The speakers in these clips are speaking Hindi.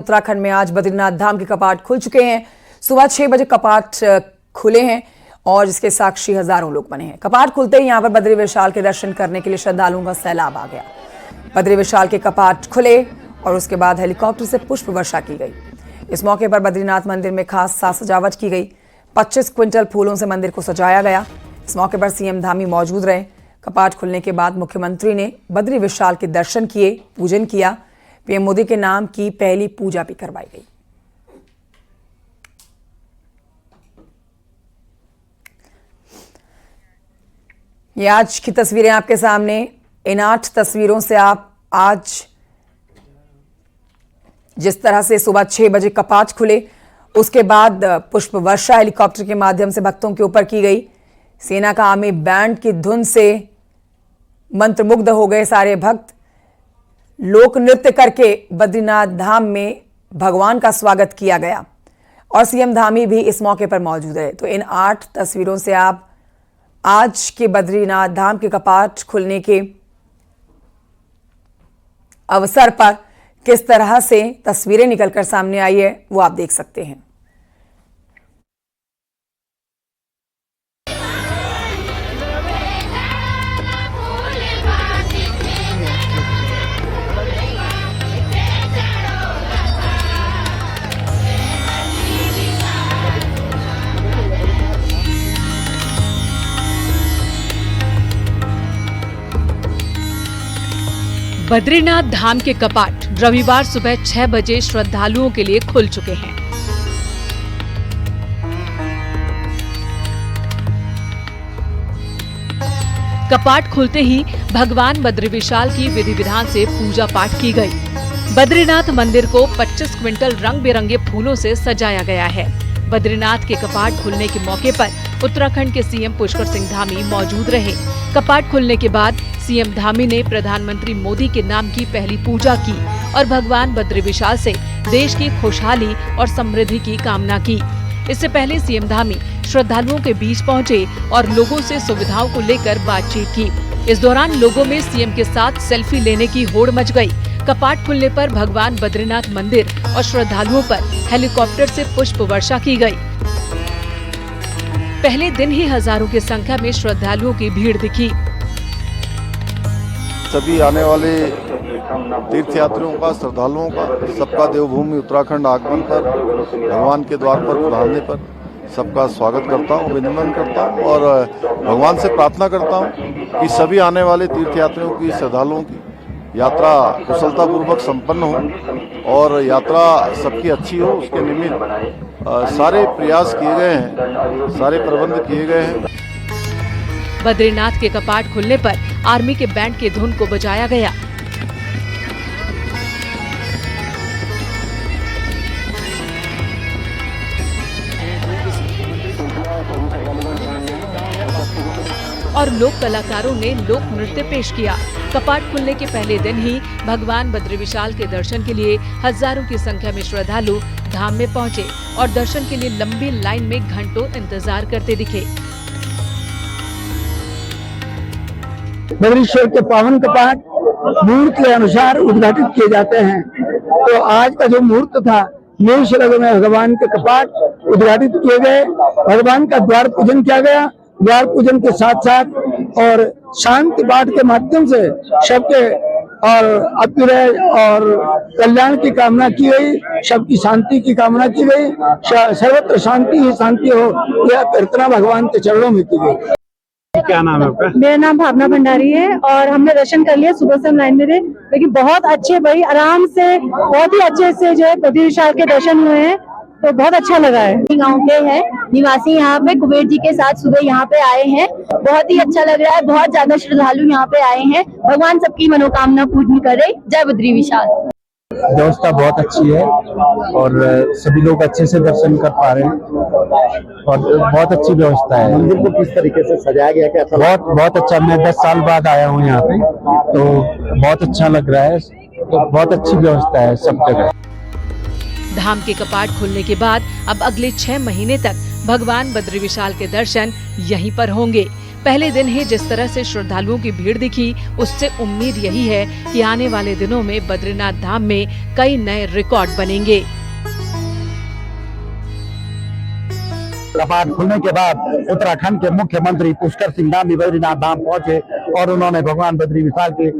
उत्तराखंड में आज बद्रीनाथ धाम के कपाट खुल चुके हैं। सुबह 6 बजे कपाट खुले हैं और जिसके साक्षी हजारों लोग बने हैं। कपाट खुलते ही यहां पर बद्री विशाल के दर्शन करने के लिए श्रद्धालुओं का सैलाब आ गया। बद्री विशाल के कपाट खुले और उसके बाद हेलीकॉप्टर से पुष्प वर्षा की गई। इस मौके पर बद्रीनाथ मंदिर में खास साज सजावट की गई। 25 क्विंटल फूलों से मंदिर को सजाया गया। इस मौके पर सीएम धामी मौजूद रहे। कपाट खुलने के बाद मुख्यमंत्री ने बद्री विशाल के दर्शन किए, पूजन किया। पीएम मोदी के नाम की पहली पूजा भी करवाई गई। ये आज की तस्वीरें आपके सामने। इन 8 तस्वीरों से आप आज जिस तरह से सुबह 6 बजे कपाट खुले, उसके बाद पुष्प वर्षा हेलीकॉप्टर के माध्यम से भक्तों के ऊपर की गई। सेना का आर्मी बैंड की धुन से मंत्रमुग्ध हो गए सारे भक्त। लोक नृत्य करके बद्रीनाथ धाम में भगवान का स्वागत किया गया और सीएम धामी भी इस मौके पर मौजूद रहे। तो इन 8 तस्वीरों से आप आज के बद्रीनाथ धाम के कपाट खुलने के अवसर पर किस तरह से तस्वीरें निकलकर सामने आई है वो आप देख सकते हैं। बद्रीनाथ धाम के कपाट रविवार सुबह 6 बजे श्रद्धालुओं के लिए खुल चुके हैं। कपाट खुलते ही भगवान बद्री विशाल की विधि विधान से पूजा पाठ की गई। बद्रीनाथ मंदिर को 25 क्विंटल रंग बिरंगे फूलों से सजाया गया है। बद्रीनाथ के कपाट खुलने के मौके पर उत्तराखंड के सीएम पुष्कर सिंह धामी मौजूद रहे। कपाट खुलने के बाद सीएम धामी ने प्रधानमंत्री मोदी के नाम की पहली पूजा की और भगवान बद्री विशाल से देश की खुशहाली और समृद्धि की कामना की। इससे पहले सीएम धामी श्रद्धालुओं के बीच पहुंचे और लोगों से सुविधाओं को लेकर बातचीत की। इस दौरान लोगों में सीएम के साथ सेल्फी लेने की होड़ मच गई। कपाट खुलने पर भगवान बद्रीनाथ मंदिर और श्रद्धालुओं पर हेलीकॉप्टर से पुष्प वर्षा की गई। पहले दिन ही हजारों की संख्या में श्रद्धालुओं की भीड़ दिखी। सभी आने वाले तीर्थयात्रियों का, श्रद्धालुओं का, सबका देवभूमि उत्तराखंड आगमन पर, भगवान के द्वार पर पधारने पर सबका स्वागत करता हूँ, अभिनंदन करता हूँ और भगवान से प्रार्थना करता हूँ कि सभी आने वाले तीर्थयात्रियों की, श्रद्धालुओं की यात्रा कुशलतापूर्वक संपन्न हो और यात्रा सबकी अच्छी हो। उसके निमित्त सारे प्रयास किए गए हैं, सारे प्रबंध किए गए हैं। बद्रीनाथ के कपाट खुलने पर आर्मी के बैंड की धुन को बजाया गया। और लोक कलाकारों ने लोक नृत्य पेश किया। कपाट खुलने के पहले दिन ही भगवान बद्री विशाल के दर्शन के लिए हजारों की संख्या में श्रद्धालु धाम में पहुंचे और दर्शन के लिए लंबी लाइन में घंटों इंतजार करते दिखे। बद्रीश्वर के पावन कपाट मुहूर्त के अनुसार उद्घाटित किए जाते हैं। तो आज का जो मुहूर्त था, मेष लग्न में भगवान के कपाट उद्घाटित किए गए। भगवान का द्वार पूजन किया गया। द्वार पूजन के साथ साथ और शांति पाठ के माध्यम से सबके और अभ्युदय और कल्याण की कामना की गई, सबकी शांति की कामना की गई। सर्वत्र शांति ही शांति हो, यह प्रार्थना भगवान के चरणों में की गई। क्या नाम है आपका? मेरा नाम भावना भंडारी है और हमने दर्शन कर लिया। सुबह से हम लाइन में थे, लेकिन बहुत अच्छे, बड़ी आराम से, बहुत ही अच्छे से जो है बद्री विशाल के दर्शन हुए हैं, तो बहुत अच्छा लगा है। गांव के हैं निवासी, यहाँ पे कुबेर जी के साथ सुबह यहाँ पे आए हैं। बहुत ही अच्छा लग रहा है। बहुत ज्यादा श्रद्धालु यहाँ पे आए हैं। भगवान सबकी मनोकामना पूर्ण करे। जय बद्री विशाल। व्यवस्था बहुत अच्छी है और सभी लोग अच्छे से दर्शन कर पा रहे हैं और बहुत अच्छी व्यवस्था है। मंदिर को किस तरीके से सजाया गया? क्या बहुत अच्छा। मैं 10 साल बाद आया हूँ यहाँ पे, तो बहुत अच्छा लग रहा है। तो बहुत अच्छी व्यवस्था है सब जगह। धाम के कपाट खुलने के बाद अब अगले 6 महीने तक भगवान बद्री विशाल के दर्शन यहीं पर होंगे। पहले दिन ही जिस तरह से श्रद्धालुओं की भीड़ दिखी, उससे उम्मीद यही है कि आने वाले दिनों में बद्रीनाथ धाम में कई नए रिकॉर्ड बनेंगे। कपाट खुलने के बाद उत्तराखंड के मुख्यमंत्री पुष्कर सिंह धाम भी बद्रीनाथ धाम पहुंचे और उन्होंने भगवान बद्री विशाल के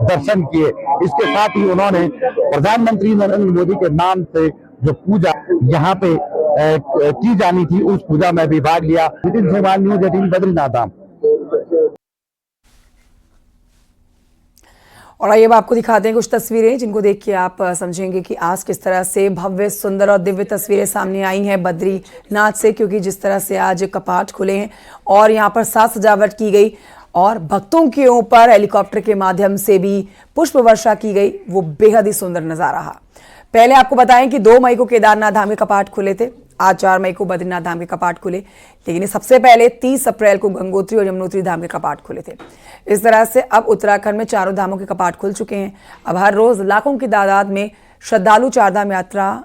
दर्शन किए। इसके साथ ही उन्होंने प्रधानमंत्री नरेंद्र मोदी के नाम से जो पूजा यहाँ पे की जानी थी, उस पूजा में भी भाग लिया। नितिन सेवाल, न्यूज़ 18, बद्रीनाथ धाम। और आइए अब आपको दिखाते हैं कुछ तस्वीरें जिनको देख के आप समझेंगे कि आज किस तरह से भव्य, सुंदर और दिव्य तस्वीरें सामने आई हैं बद्रीनाथ से, क्योंकि जिस तरह से आज कपाट खुले हैं और यहाँ पर साज सजावट की गई और भक्तों के ऊपर हेलीकॉप्टर के माध्यम से भी पुष्प वर्षा की गई, वो बेहद ही सुंदर नजारा रहा। पहले आपको बताएं कि 2 मई को केदारनाथ धाम के कपाट खुले थे, आज 4 मई को बद्रीनाथ धाम के कपाट खुले, लेकिन सबसे पहले 30 अप्रैल को गंगोत्री और यमुनोत्री धाम के कपाट खुले थे। इस तरह से अब उत्तराखंड में चारों धामों के कपाट खुल चुके हैं। अब हर रोज लाखों की तादाद में श्रद्धालु चारधाम यात्रा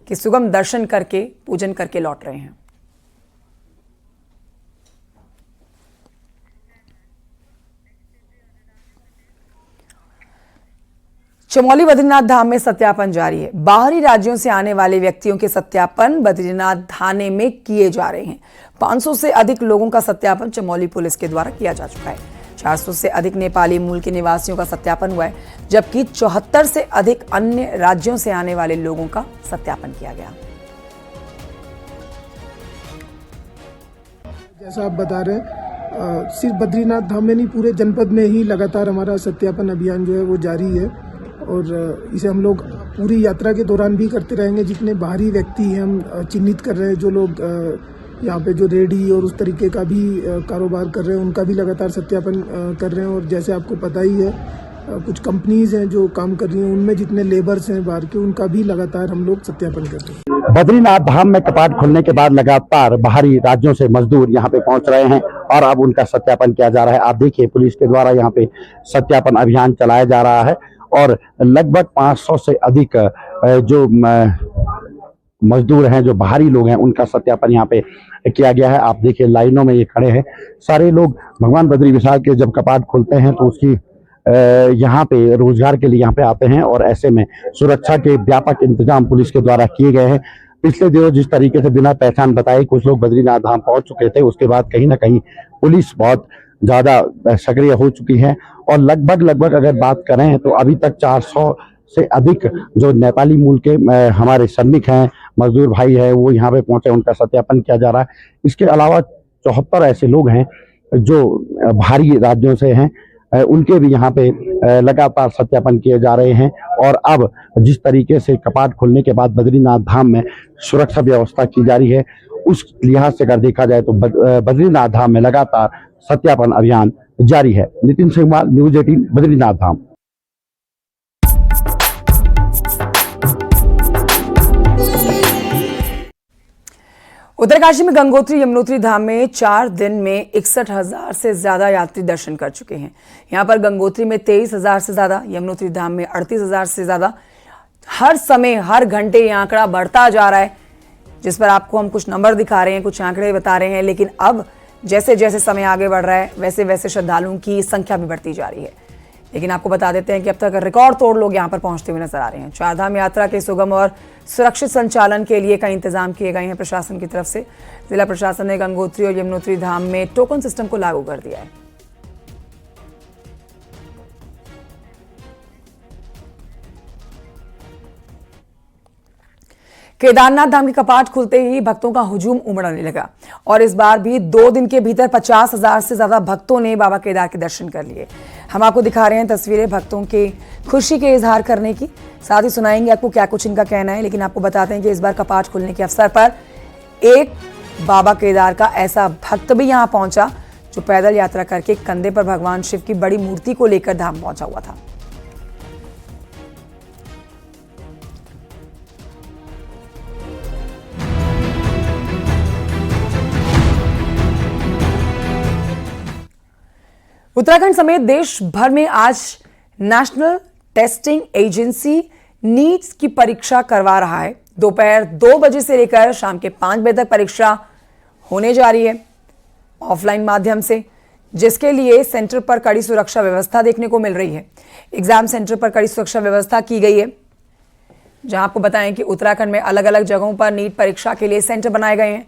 के सुगम दर्शन करके, पूजन करके लौट रहे हैं। चमोली बद्रीनाथ धाम में सत्यापन जारी है। बाहरी राज्यों से आने वाले व्यक्तियों के सत्यापन बद्रीनाथ थाने में किए जा रहे हैं। 500 से अधिक लोगों का सत्यापन चमोली पुलिस के द्वारा किया जा चुका है। 400 से अधिक नेपाली मूल के निवासियों का सत्यापन हुआ है, जबकि 74 से अधिक अन्य राज्यों से आने वाले लोगों का सत्यापन किया गया। जैसा आप बता रहे हैं, सिर्फ बद्रीनाथ धाम में नहीं, पूरे जनपद में ही लगातार हमारा सत्यापन अभियान जो है वो जारी है और इसे हम लोग पूरी यात्रा के दौरान भी करते रहेंगे। जितने बाहरी व्यक्ति हैं हम चिन्हित कर रहे हैं, जो लोग यहाँ पे जो रेडी और उस तरीके का भी कारोबार कर रहे हैं, उनका भी लगातार सत्यापन कर रहे हैं। और जैसे आपको पता ही है, कुछ कंपनीज हैं जो काम कर रही हैं, उनमें जितने लेबर्स हैं बाहर के, उनका भी लगातार हम लोग सत्यापन कर रहे हैं। बद्रीनाथ धाम में कपाट खुलने के बाद लगातार बाहरी राज्यों से मजदूर यहाँ पे पहुंच रहे हैं और अब उनका सत्यापन किया जा रहा है। आप देखिए, पुलिस के द्वारा यहाँ पे सत्यापन अभियान चलाया जा रहा है और लगभग 500 से अधिक जो मजदूर हैं, जो बाहरी लोग हैं, उनका सत्यापन यहाँ पे किया गया है। आप देखिए, लाइनों में ये खड़े हैं सारे लोग। भगवान बद्री विशाल के जब कपाट खुलते हैं तो उसकी यहाँ पे रोजगार के लिए यहाँ पे आते हैं और ऐसे में सुरक्षा के व्यापक इंतजाम पुलिस के द्वारा किए गए हैं। पिछले दिनों जिस तरीके से बिना पहचान बताए कुछ लोग बद्रीनाथ धाम पहुंच चुके थे, उसके बाद कहीं ना कहीं पुलिस बहुत ज्यादा सक्रिय हो चुकी है और लगभग अगर बात करें तो अभी तक 400 से अधिक जो नेपाली मूल के हमारे श्रमिक हैं, मजदूर भाई है, वो यहाँ पे पहुंचे, उनका सत्यापन किया जा रहा है। इसके अलावा 74 ऐसे लोग हैं जो बाहरी राज्यों से हैं, उनके भी यहाँ पे लगातार सत्यापन किए जा रहे हैं। और अब जिस तरीके से कपाट खुलने के बाद बद्रीनाथ धाम में सुरक्षा व्यवस्था की जा रही है, उस लिहाज से अगर देखा जाए तो बद्रीनाथ धाम में लगातार सत्यापन अभियान जारी है। नितिन सेवाल, न्यूज़ 18, बद्रीनाथ धाम। उत्तरकाशी में गंगोत्री यमुनोत्री धाम में 4 दिन में 61,000 से ज्यादा यात्री दर्शन कर चुके हैं। यहाँ पर गंगोत्री में 23,000 से ज्यादा, यमुनोत्री धाम में 38,000 से ज्यादा। हर समय, हर घंटे ये आंकड़ा बढ़ता जा रहा है, जिस पर आपको हम कुछ नंबर दिखा रहे हैं, कुछ आंकड़े बता रहे हैं। लेकिन अब जैसे जैसे समय आगे बढ़ रहा है, वैसे वैसे श्रद्धालुओं की संख्या भी बढ़ती जा रही है। लेकिन आपको बता देते हैं कि अब तक रिकॉर्ड तोड़ लोग यहाँ पर पहुंचते हुए नजर आ रहे हैं। चारधाम यात्रा के सुगम और सुरक्षित संचालन के लिए कई इंतजाम किए गए हैं प्रशासन की तरफ से। जिला प्रशासन ने गंगोत्री और यमुनोत्री धाम में टोकन सिस्टम को लागू कर दिया है। केदारनाथ धाम के कपाट खुलते ही भक्तों का हुजूम उमड़ने लगा और इस बार भी 2 दिन के भीतर 50,000 से ज्यादा भक्तों ने बाबा केदार के दर्शन कर लिए। हम आपको दिखा रहे हैं तस्वीरें भक्तों के खुशी के इजहार करने की, साथ ही सुनाएंगे आपको क्या कुछ इनका कहना है। लेकिन आपको बताते हैं कि इस बार कपाट खुलने के अवसर पर एक बाबा केदार का ऐसा भक्त भी यहाँ पहुंचा जो पैदल यात्रा करके कंधे पर भगवान शिव की बड़ी मूर्ति को लेकर धाम पहुंचा हुआ था। उत्तराखंड समेत देश भर में आज नेशनल टेस्टिंग एजेंसी नीट्स की परीक्षा करवा रहा है। दोपहर 2 बजे से लेकर शाम के 5 बजे तक परीक्षा होने जा रही है ऑफलाइन माध्यम से। जिसके लिए सेंटर पर कड़ी सुरक्षा व्यवस्था देखने को मिल रही है। एग्जाम सेंटर पर कड़ी सुरक्षा व्यवस्था की गई है, जहां आपको बताएं कि उत्तराखंड में अलग अलग जगहों पर नीट परीक्षा के लिए सेंटर बनाए गए हैं।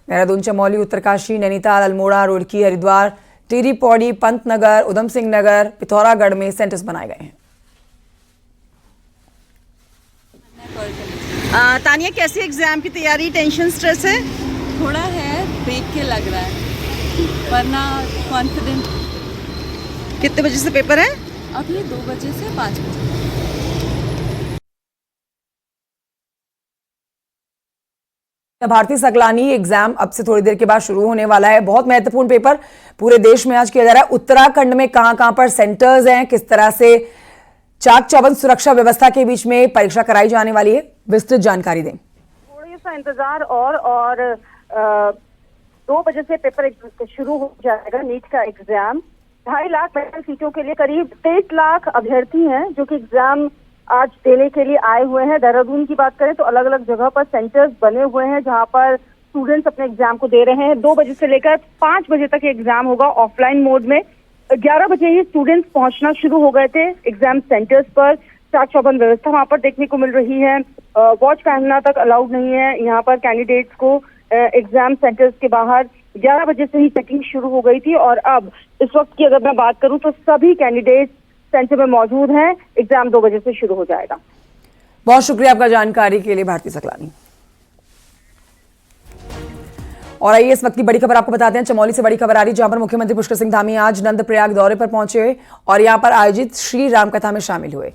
देहरादून, चमोली, उत्तरकाशी, नैनीताल, अल्मोड़ा, रुड़की, हरिद्वार, टिहरी, पौड़ी, पंतनगर, उधम सिंह नगर, पिथौरागढ़ में सेंटर्स बनाए गए हैं। तानिया, कैसी एग्जाम की तैयारी? टेंशन, स्ट्रेस है? थोड़ा है, देख के लग रहा है, वरना कॉन्फिडेंट। कितने बजे से पेपर है? अभी 2 बजे से 5 बजे। भारती सकलानी, एग्जाम अब से थोड़ी देर के बाद शुरू होने वाला है। बहुत महत्वपूर्ण पेपर पूरे देश में आज किया जा रहा है। उत्तराखंड में कहां पर सेंटर्स हैं, किस तरह से चाक चौबंद सुरक्षा व्यवस्था के बीच में परीक्षा कराई जाने वाली है, विस्तृत जानकारी दें। थोड़ा सा इंतजार और 2 बजे से पेपर शुरू हो जाएगा। नीट का एग्जाम 2.5 लाख मेडिकल सीटों के लिए करीब 23 लाख अभ्यर्थी हैं जो कि एग्जाम आज देने के लिए आए हुए हैं। देहरादून की बात करें तो अलग अलग जगह पर सेंटर्स बने हुए हैं जहां पर स्टूडेंट्स अपने एग्जाम को दे रहे हैं। 2 बजे से लेकर 5 बजे तक एग्जाम होगा ऑफलाइन मोड में। 11 बजे ही स्टूडेंट्स पहुंचना शुरू हो गए थे एग्जाम सेंटर्स पर। चाक चौबंद व्यवस्था वहां पर देखने को मिल रही है। वॉच पहनना तक अलाउड नहीं है यहाँ पर कैंडिडेट्स को। एग्जाम सेंटर्स के बाहर 11 बजे से ही चेकिंग शुरू हो गई थी और अब इस वक्त की अगर मैं बात करूं तो सभी कैंडिडेट्स सेंटर में मौजूद हैं। एग्जाम 2 बजे से शुरू हो जाएगा। बहुत शुक्रिया आपका जानकारी के लिए भारती सकलानी। और आइए इस वक्त की बड़ी खबर आपको बताते हैं। चमोली से बड़ी खबर आ रही, जहां पर मुख्यमंत्री पुष्कर सिंह धामी आज नंदप्रयाग दौरे पर पहुंचे और यहां पर आयोजित श्री राम कथा में शामिल हुए।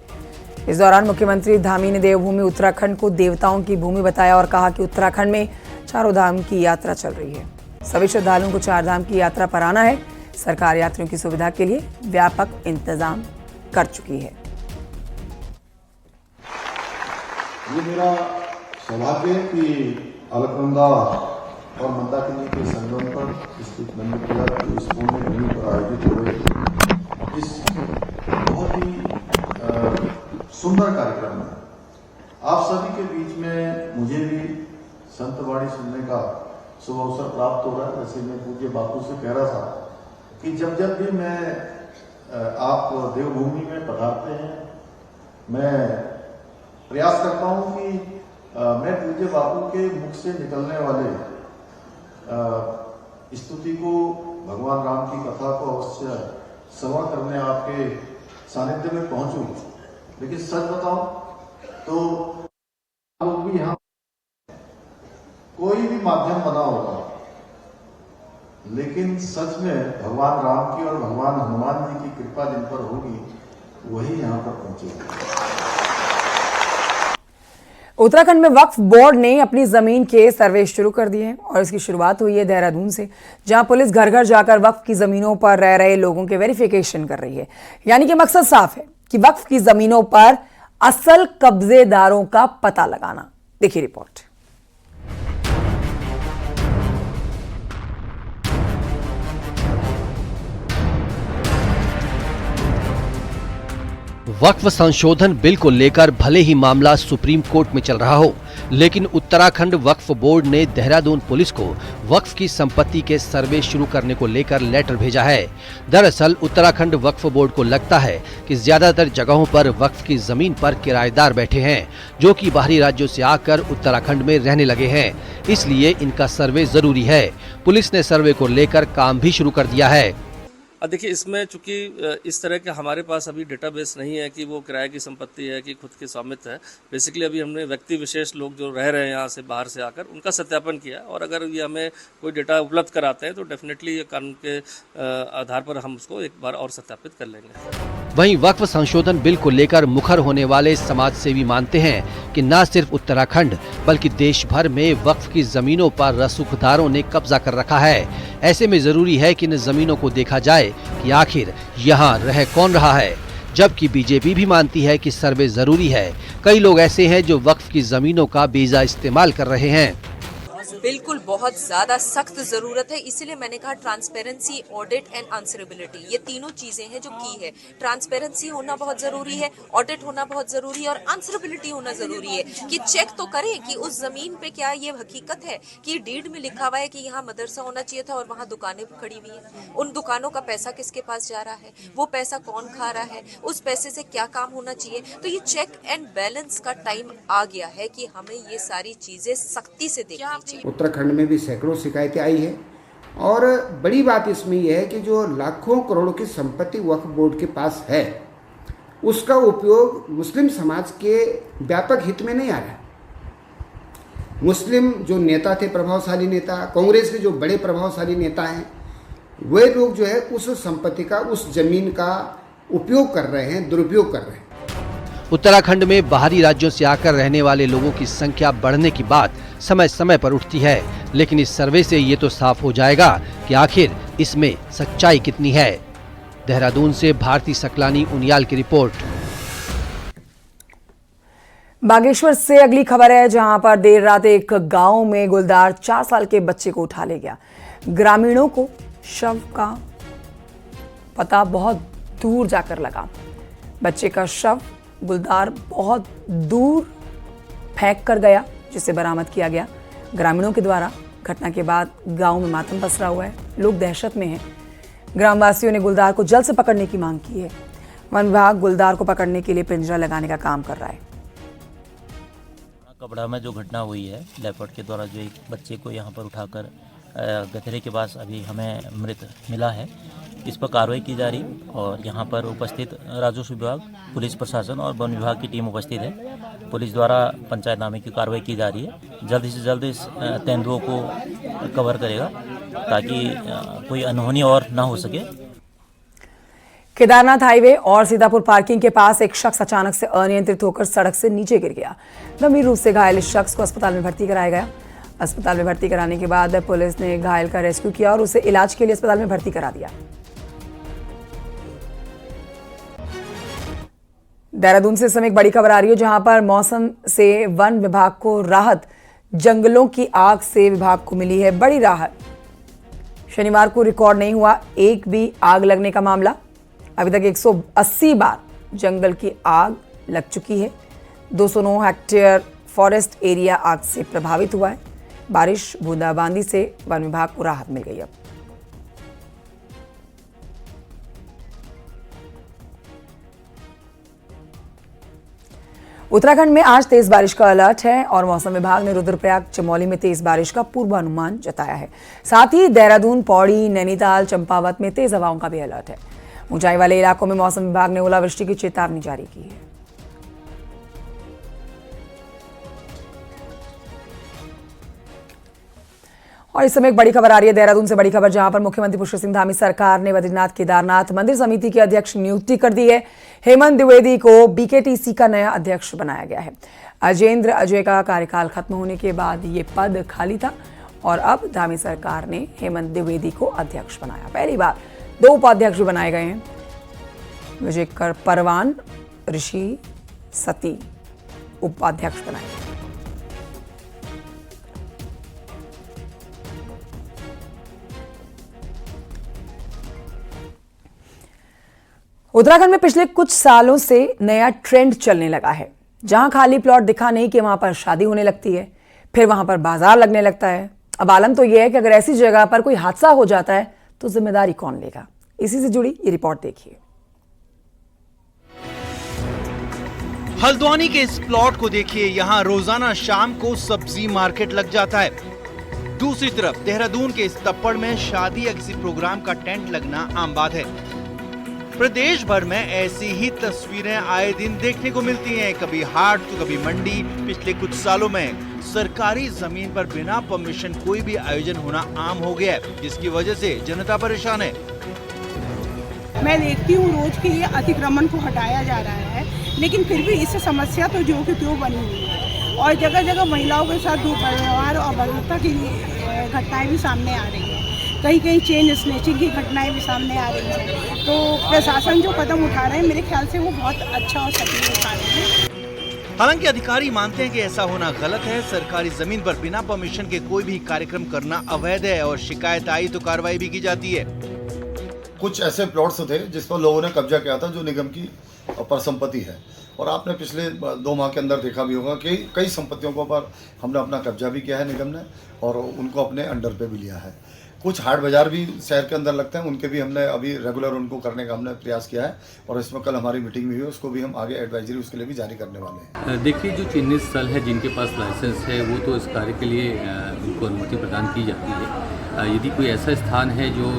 इस दौरान मुख्यमंत्री धामी ने देवभूमि उत्तराखंड को देवताओं की भूमि बताया और कहा कि उत्तराखंड में चारों धाम की यात्रा चल रही है। सभी श्रद्धालुओं को 4 धाम की यात्रा पर आना है। सरकार यात्रियों की सुविधा के लिए व्यापक इंतजाम कर चुकी है। ये मेरा सौभाग्य है कि अलकनंदा और मंदाकिनी के संगम पर स्थित नंदप्रयाग की इस पुण्य भूमि पर आयोजित हो रहे इस बहुत ही सुंदर कार्यक्रम में आप सभी के बीच में मुझे भी संतवाणी सुनने का शुभ अवसर प्राप्त हो रहा है। जैसे मैं पूज्य बापू से कह रहा था कि जब भी मैं आप देवभूमि में पधारते हैं, मैं प्रयास करता हूं कि मैं पूज्य बापू के मुख से निकलने वाले स्तुति को, भगवान राम की कथा को अवश्य श्रवण करने आपके सानिध्य में पहुंचूं। लेकिन सच बताऊं तो लोग भी यहाँ कोई भी माध्यम बना होगा, लेकिन सच में भगवान राम की और भगवान हनुमान जी की कृपा जिन पर होगी वही यहाँ पर पहुंचेगी। उत्तराखंड में वक्फ बोर्ड ने अपनी जमीन के सर्वे शुरू कर दिए हैं और इसकी शुरुआत हुई है देहरादून से, जहां पुलिस घर घर जाकर वक्फ की जमीनों पर रह रहे लोगों के वेरिफिकेशन कर रही है। यानी कि मकसद साफ है कि वक्फ की जमीनों पर असल कब्जेदारों का पता लगाना। देखिए रिपोर्ट। वक्फ संशोधन बिल को लेकर भले ही मामला सुप्रीम कोर्ट में चल रहा हो, लेकिन उत्तराखंड वक्फ बोर्ड ने देहरादून पुलिस को वक्फ की संपत्ति के सर्वे शुरू करने को लेकर लेटर भेजा है। दरअसल उत्तराखंड वक्फ बोर्ड को लगता है कि ज्यादातर जगहों पर वक्फ की जमीन पर किराएदार बैठे हैं, जो कि बाहरी राज्यों से आकर उत्तराखंड में रहने लगे हैं, इसलिए इनका सर्वे जरूरी है। पुलिस ने सर्वे को लेकर काम भी शुरू कर दिया है। देखिए, इसमें चूंकि इस तरह के हमारे पास अभी डेटाबेस नहीं है कि वो किराए की संपत्ति है कि खुद के स्वामित्व है। बेसिकली अभी हमने व्यक्ति विशेष लोग जो रह रहे हैं यहाँ से बाहर से आकर उनका सत्यापन किया, और अगर ये हमें कोई डेटा उपलब्ध कराते हैं तो डेफिनेटली ये कानून के आधार पर हम उसको एक बार और सत्यापित कर लेंगे। वहीं वक्फ संशोधन बिल को लेकर मुखर होने वाले समाज सेवी मानते हैं कि न सिर्फ उत्तराखंड बल्कि देश भर में वक्फ की जमीनों पर रसूखदारों ने कब्जा कर रखा है। ऐसे में जरूरी है कि इन जमीनों को देखा जाए कि आखिर यहाँ रह कौन रहा है। जबकि बीजेपी भी मानती है कि सर्वे जरूरी है। कई लोग ऐसे हैं जो वक्फ की जमीनों का बेजा इस्तेमाल कर रहे हैं। बिल्कुल बहुत ज़्यादा सख्त ज़रूरत है, इसीलिए मैंने कहा ट्रांसपेरेंसी, ऑडिट एंड आंसरेबिलिटी, ये तीनों चीज़ें हैं जो की है। ट्रांसपेरेंसी होना बहुत ज़रूरी है, ऑडिट होना बहुत ज़रूरी है और आंसरेबिलिटी होना ज़रूरी है कि चेक तो करें कि उस ज़मीन पे क्या ये हकीकत है कि डीड में लिखा हुआ है कि यहाँ मदरसा होना चाहिए था और वहाँ दुकानें खड़ी हुई हैं। उन दुकानों का पैसा किसके पास जा रहा है, वो पैसा कौन खा रहा है, उस पैसे से क्या काम होना चाहिए। तो ये चेक एंड बैलेंस का टाइम आ गया है कि हमें ये सारी चीज़ें सख्ती से देखनी चाहिए। उत्तराखंड में भी सैकड़ों शिकायतें आई है और बड़ी बात इसमें यह है कि जो लाखों करोड़ों की संपत्ति वक्फ बोर्ड के पास है उसका उपयोग मुस्लिम समाज के व्यापक हित में नहीं आ रहा। मुस्लिम जो नेता थे, प्रभावशाली नेता, कांग्रेस के जो बड़े प्रभावशाली नेता हैं, वे लोग जो है उस संपत्ति का, उस जमीन का उपयोग कर रहे हैं, दुरुपयोग कर रहे हैं। उत्तराखंड में बाहरी राज्यों से आकर रहने वाले लोगों की संख्या बढ़ने की बात समय समय पर उठती है, लेकिन इस सर्वे से ये तो साफ हो जाएगा कि आखिर इसमें सच्चाई कितनी है। देहरादून से भारती सकलानी उनियाल की रिपोर्ट। बागेश्वर से अगली खबर है, जहां पर देर रात एक गांव में गुलदार 4 साल के बच्चे को उठा ले गया। ग्रामीणों को शव का पता बहुत दूर जाकर लगा। बच्चे का शव गुलदार बहुत दूर फेंक कर गया, जिसे बरामद किया गया। ग्रामीणों के द्वारा घटना के बाद गांव में मातम पसरा हुआ है, लोग दहशत में हैं। ग्रामवासियों ने गुलदार को जल्द से पकड़ने की मांग की है। वन विभाग गुलदार को पकड़ने के लिए पिंजरा लगाने का काम कर रहा है। कपड़ा में जो घटना हुई है, लेपर्ड के द्वारा जो एक बच्चे को यहाँ पर उठाकर गथरे के पास अभी हमें मृत मिला है, इस पर कार्रवाई की जा रही और यहाँ पर उपस्थित राजस्व विभाग, पुलिस प्रशासन और वन विभाग की टीम उपस्थित है। पुलिस द्वारा पंचायतनामे की कार्रवाई की जा रही है। जल्द से जल्द इस तेंदुओं को कवर करेगा ताकि कोई अनहोनी और ना हो सके। केदारनाथ हाईवे और सीतापुर पार्किंग के पास एक शख्स अचानक से अनियंत्रित होकर सड़क से नीचे गिर गया। गंभीर रूप से घायल इस शख्स को अस्पताल में भर्ती कराया गया। अस्पताल में भर्ती कराने के बाद पुलिस ने घायल का रेस्क्यू किया और उसे इलाज के लिए अस्पताल में भर्ती करा दिया। देहरादून से इस समय एक बड़ी खबर आ रही है, जहां पर मौसम से वन विभाग को राहत। जंगलों की आग से विभाग को मिली है बड़ी राहत। शनिवार को रिकॉर्ड नहीं हुआ एक भी आग लगने का मामला। अभी तक 180 बार जंगल की आग लग चुकी है। 209 हेक्टेयर फॉरेस्ट एरिया आग से प्रभावित हुआ है। बारिश, बूंदाबांदी से वन विभाग को राहत मिल गई। अब उत्तराखंड में आज तेज बारिश का अलर्ट है और मौसम विभाग ने रुद्रप्रयाग, चमोली में तेज बारिश का पूर्वानुमान जताया है। साथ ही देहरादून, पौड़ी, नैनीताल, चंपावत में तेज हवाओं का भी अलर्ट है। ऊंचाई वाले इलाकों में मौसम विभाग ने ओलावृष्टि की चेतावनी जारी की है। और इस समय एक बड़ी खबर आ रही है देहरादून से, बड़ी खबर, जहां पर मुख्यमंत्री पुष्कर सिंह धामी सरकार ने बद्रीनाथ केदारनाथ मंदिर समिति के अध्यक्ष नियुक्ति कर दी है। हेमंत द्विवेदी को बीकेटीसी का नया अध्यक्ष बनाया गया है। अजेंद्र अजय का कार्यकाल खत्म होने के बाद ये पद खाली था और अब धामी सरकार ने हेमंत द्विवेदी को अध्यक्ष बनाया। पहली बार 2 उपाध्यक्ष भी बनाए गए हैं। विजय परवान, ऋषि सती उपाध्यक्ष बनाए गए। उत्तराखंड में पिछले कुछ सालों से नया ट्रेंड चलने लगा है। जहां खाली प्लॉट दिखा नहीं कि वहां पर शादी होने लगती है, फिर वहां पर बाजार लगने लगता है। अब आलम तो यह है कि अगर ऐसी जगह पर कोई हादसा हो जाता है तो जिम्मेदारी कौन लेगा। इसी से जुड़ी ये रिपोर्ट देखिए। हल्द्वानी के इस प्लॉट को देखिए, यहाँ रोजाना शाम को सब्जी मार्केट लग जाता है। दूसरी तरफ देहरादून के इस तप्पड़ में शादी या किसी प्रोग्राम का टेंट लगना आम बात है। प्रदेश भर में ऐसी ही तस्वीरें आए दिन देखने को मिलती हैं। कभी हाट तो कभी मंडी। पिछले कुछ सालों में सरकारी जमीन पर बिना परमिशन कोई भी आयोजन होना आम हो गया है, जिसकी वजह से जनता परेशान है। मैं देखती हूँ रोज कि ये अतिक्रमण को हटाया जा रहा है, लेकिन फिर भी इससे समस्या तो जो कि त्यों बनी हुई है और जगह जगह महिलाओं के साथ दुर्व्यवहार और बर्बरता की घटनाएं भी सामने आ रही है। कहीं कहीं चेन स्नैचिंग की घटनाएं भी सामने आ रही हैं। तो प्रशासन जो कदम उठा रहे हैं, मेरे ख्याल से वो बहुत अच्छा और सटीक उठा रहे हैं। हालांकि अधिकारी मानते हैं कि ऐसा होना गलत है। सरकारी जमीन पर बिना परमिशन के कोई भी कार्यक्रम करना अवैध है और शिकायत आई तो कार्रवाई भी की जाती है। कुछ ऐसे प्लॉट्स थे जिस पर लोगों ने कब्जा किया था जो निगम की अपर संपत्ति है, और आपने पिछले 2 माह के अंदर देखा भी होगा कि कई संपत्तियों को पर हमने अपना कब्जा भी किया है निगम ने, और उनको अपने अंडर पे भी लिया है। कुछ हाट बाजार भी शहर के अंदर लगते हैं, उनके भी हमने अभी रेगुलर उनको करने का हमने प्रयास किया है, और इसमें कल हमारी मीटिंग भी हुई, उसको भी हम आगे एडवाइजरी उसके लिए भी जारी करने वाले हैं। देखिए, जो चिन्हित स्थल है जिनके पास लाइसेंस है वो तो इस कार्य के लिए उनको अनुमति प्रदान की जाती है। यदि कोई ऐसा स्थान है जो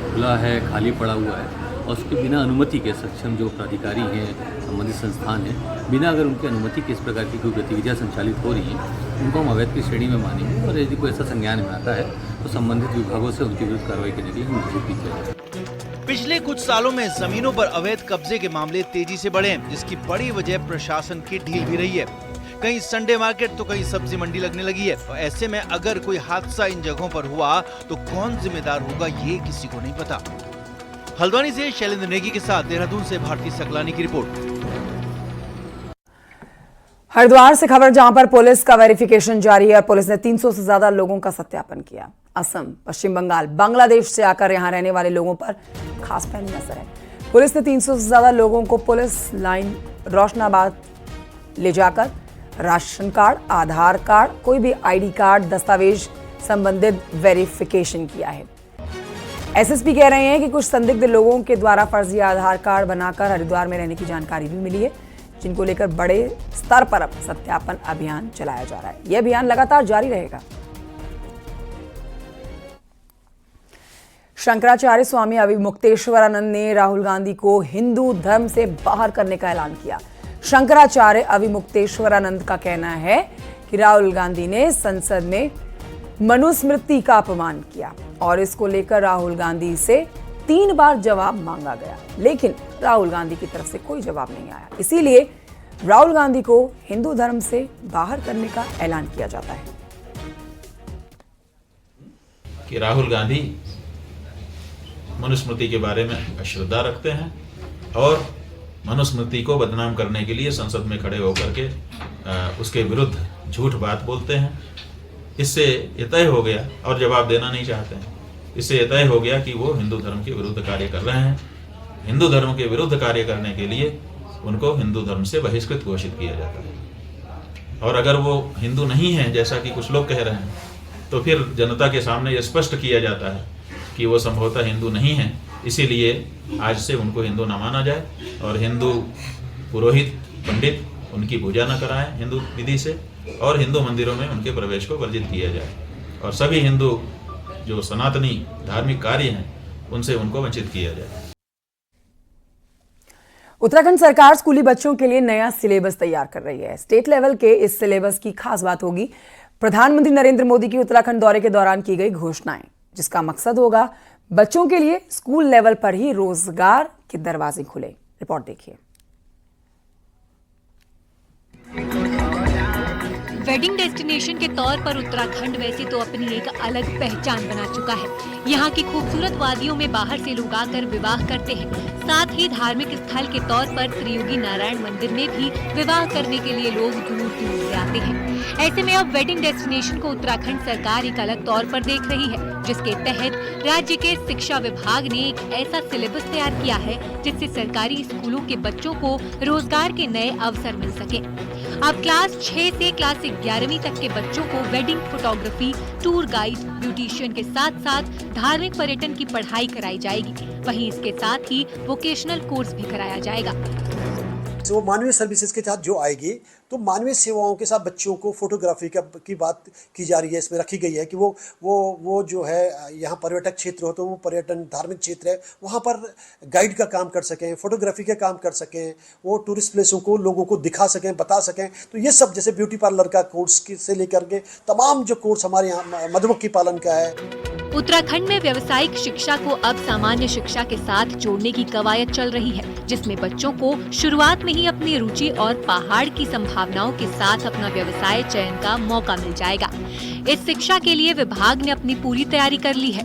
खुला है, खाली पड़ा हुआ है और उसके बिना अनुमति के सक्षम जो प्राधिकारी हैं, संबंधित संस्थान हैं, बिना अगर उनकी अनुमति के इस प्रकार की कोई गतिविधियाँ संचालित हो रही हैं, उनको हम अवैध की श्रेणी में मानेंगे, और यदि कोई ऐसा संज्ञान में आता है तो संबंधित विभागों से उनके विरुद्ध कार्रवाई करने के लिए निर्देशित की जाएगी। पिछले कुछ सालों में जमीनों पर अवैध कब्जे के मामले तेजी से बढ़े हैं, जिसकी बड़ी वजह प्रशासन की ढील भी रही है। कहीं संडे मार्केट तो कहीं सब्जी मंडी लगने लगी है, और ऐसे में अगर कोई हादसा इन जगहों पर हुआ तो कौन जिम्मेदार होगा ये किसी को नहीं पता। हल्द्वानी से शैलेंद्र नेगी के साथ देहरादून से भारती सकलानी की रिपोर्ट। हरिद्वार से खबर, जहां पर पुलिस का वेरिफिकेशन जारी है और पुलिस ने 300 से ज्यादा लोगों का सत्यापन किया। असम, पश्चिम बंगाल, बांग्लादेश से आकर यहां रहने वाले लोगों पर खास पैनी नजर है। पुलिस ने 300 से ज्यादा लोगों को पुलिस लाइन रोशनाबाद ले जाकर राशन कार्ड, आधार कार्ड, कोई भी आईडी कार्ड, दस्तावेज संबंधित वेरिफिकेशन किया है। एसएसपी कह रहे हैं कि कुछ संदिग्ध लोगों के द्वारा फर्जी आधार कार्ड बनाकर हरिद्वार में रहने की जानकारी भी मिली है, जिनको लेकर बड़े स्तर पर अब सत्यापन अभियान चलाया जा रहा है। यह अभियान लगातार जारी रहेगा। शंकराचार्य स्वामी अविमुक्तेश्वरानंद ने राहुल गांधी को हिंदू धर्म से बाहर करने का ऐलान किया। शंकराचार्य अविमुक्तेश्वरानंद का कहना है कि राहुल गांधी ने संसद में मनुस्मृति का अपमान किया और इसको लेकर राहुल गांधी से 3 बार जवाब मांगा गया, लेकिन राहुल गांधी की तरफ से कोई जवाब नहीं आया। इसीलिए राहुल गांधी को हिंदू धर्म से बाहर करने का ऐलान किया जाता है। कि राहुल गांधी मनुस्मृति के बारे में अश्रद्धा रखते हैं और मनुस्मृति को बदनाम करने के लिए संसद में खड़े होकर के उसके विरुद्ध झूठ बात बोलते हैं। इससे ये तय हो गया, और जवाब देना नहीं चाहते हैं, इससे ये तय हो गया कि वो हिंदू धर्म के विरुद्ध कार्य कर रहे हैं। हिंदू धर्म के विरुद्ध कार्य करने के लिए उनको हिंदू धर्म से बहिष्कृत घोषित किया जाता है। और अगर वो हिंदू नहीं है, जैसा कि कुछ लोग कह रहे हैं, तो फिर जनता के सामने ये स्पष्ट किया जाता है कि वो संभवतः हिंदू नहीं है। इसीलिए आज से उनको हिंदू न माना जाए और हिंदू पुरोहित, पंडित उनकी पूजा न कराएं हिंदू विधि से, और हिंदू मंदिरों में उनके प्रवेश को वर्जित किया जाए, और सभी हिंदू जो सनातनी धार्मिक कार्य हैं उनसे उनको वंचित किया जाए। उत्तराखंड सरकार स्कूली बच्चों के लिए नया सिलेबस तैयार कर रही है। स्टेट लेवल के इस सिलेबस की खास बात होगी प्रधानमंत्री नरेंद्र मोदी की उत्तराखंड दौरे के दौरान की गई घोषणाएं, जिसका मकसद होगा बच्चों के लिए स्कूल लेवल पर ही रोजगार के दरवाजे खुले। रिपोर्ट देखिए। वेडिंग डेस्टिनेशन के तौर पर उत्तराखंड वैसे तो अपनी एक अलग पहचान बना चुका है। यहाँ की खूबसूरत वादियों में बाहर से लोग आकर विवाह करते हैं। साथ ही धार्मिक स्थल के तौर पर त्रियोगी नारायण मंदिर में भी विवाह करने के लिए लोग दूर दूर से आते हैं। ऐसे में अब वेडिंग डेस्टिनेशन को उत्तराखंड सरकार एक अलग तौर पर देख रही है, जिसके तहत राज्य के शिक्षा विभाग ने एक ऐसा सिलेबस तैयार किया है जिससे सरकारी स्कूलों के बच्चों को रोजगार के नए अवसर मिल सके। अब क्लास 6 से क्लास 11वीं तक के बच्चों को wedding photography, tour guide, beautician के साथ साथ धार्मिक पर्यटन की पढ़ाई कराई जाएगी। वहीं इसके साथ ही वोकेशनल कोर्स भी कराया जाएगा। तो मानवीय सर्विसेज के तहत जो आएगी, तो मानवीय सेवाओं के साथ बच्चों को फोटोग्राफी की बात की जा रही है। इसमें रखी गई है कि वो जो है यहाँ पर्यटक क्षेत्र हो तो वो पर्यटन धार्मिक क्षेत्र है, वहाँ पर गाइड का काम कर सकें, फोटोग्राफी का काम कर सकें, वो टूरिस्ट प्लेसों को लोगों को दिखा सकें, बता सकें। तो ये सब जैसे ब्यूटी पार्लर का कोर्स से लेकर के तमाम जो कोर्स हमारे यहाँ मधुमक्खी पालन का है। उत्तराखंड में व्यावसायिक शिक्षा को अब सामान्य शिक्षा के साथ जोड़ने की कवायद चल रही है, जिसमें बच्चों को शुरुआत में ही अपनी रुचि और पहाड़ की संभावनाओं के साथ अपना व्यवसाय चयन का मौका मिल जाएगा। इस शिक्षा के लिए विभाग ने अपनी पूरी तैयारी कर ली है।